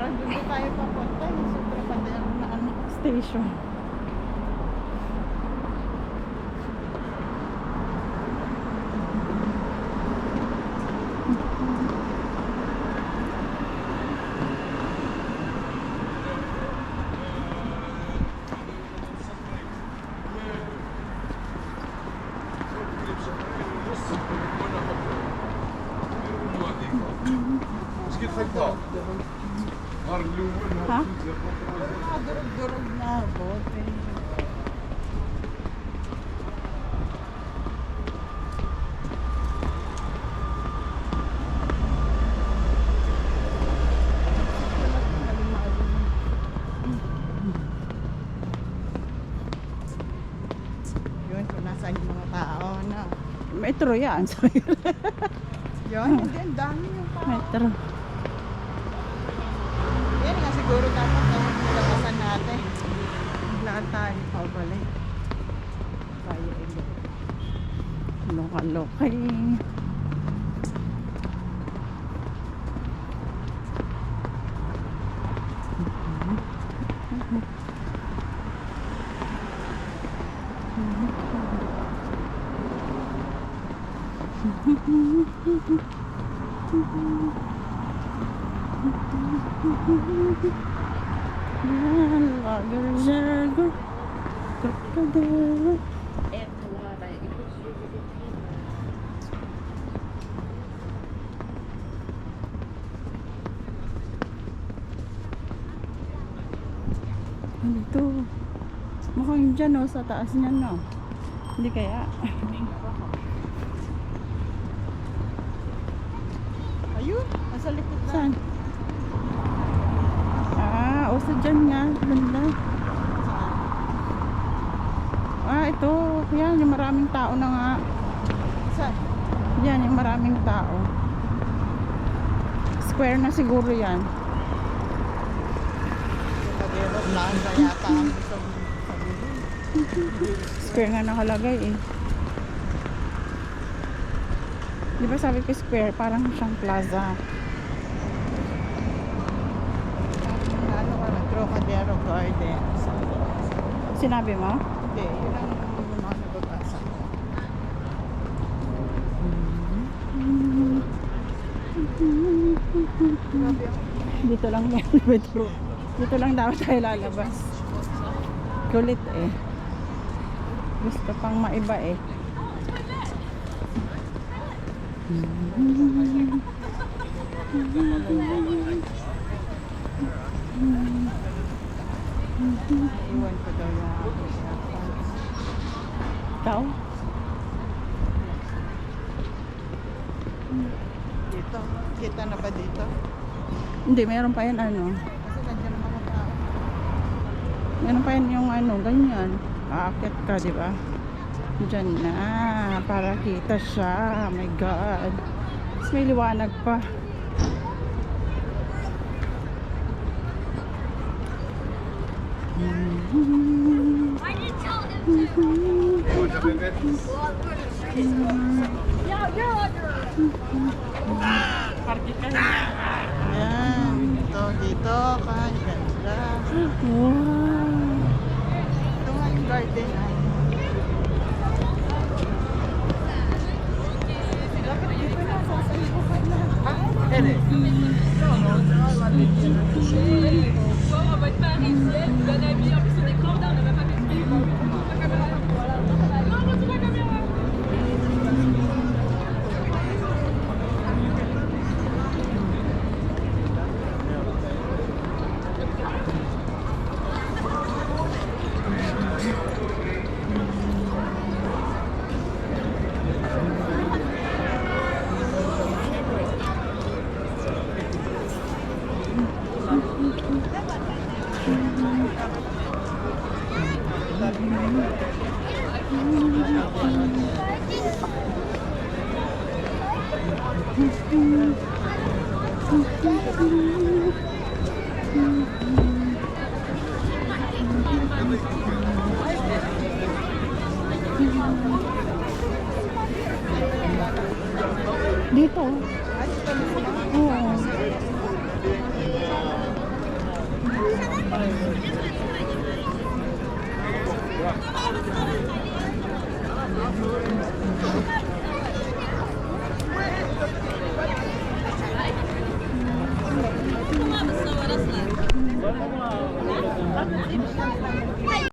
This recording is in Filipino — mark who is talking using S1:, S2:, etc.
S1: parang doon na tayo papunta. Sobrang padayang na ano.
S2: Station. Ha?
S1: Durog-durog na bote. Yun, kung nasaan yung mga tao na.
S2: Metro yan.
S1: Yun, hindi, ang dami yung tao.
S2: Metro.
S1: Yan nga siguro dapat nilakasan natin. Lahat tayo pabalik. Tayo ulit.
S2: Lokal-lokal. Lager, Zerger, Crocodile. Ano to? Mukhang dyan sa taas niyan no? Hindi kaya?
S1: Ayun, nasa likod na.
S2: Saan? Uso dyan nga. Ganda. Ito. Yan, yung maraming tao na nga.
S1: Saan?
S2: Yan, yung maraming tao. Square na siguro yan.
S1: Kadero Plaza yata ang gusto sabihin.
S2: Square nga nakalagay eh. Di ba sabi ko square? Parang siyang plaza.
S1: Ano ka na, Trocadero Gardens.
S2: Sinabi mo?
S1: Hindi, yun ang mga nababasa ko. Grabe ang
S2: Dito lang yan. Dito lang dapat tayo lalabas. Kulit eh. Gusto pang maiba eh.
S1: iwan ko daw yung aking AirPods.
S2: Ikaw?
S1: Dito, kita na ba dito?
S2: Hindi, meron pa yan ano.
S1: Kasi nandiyan ang mga tao.
S2: Meron pa yan yung ano, ganyan. Aakyat ka, di ba? Diyan na, para kita siya. Oh my God. Mas may liwanag pa.
S1: Ayan, dito ka, ganda.
S2: Wow.
S1: Ito nga yung garden ay. Dapat dito na, sasalibukan na.
S2: Dito.
S1: Ay, ito na sila.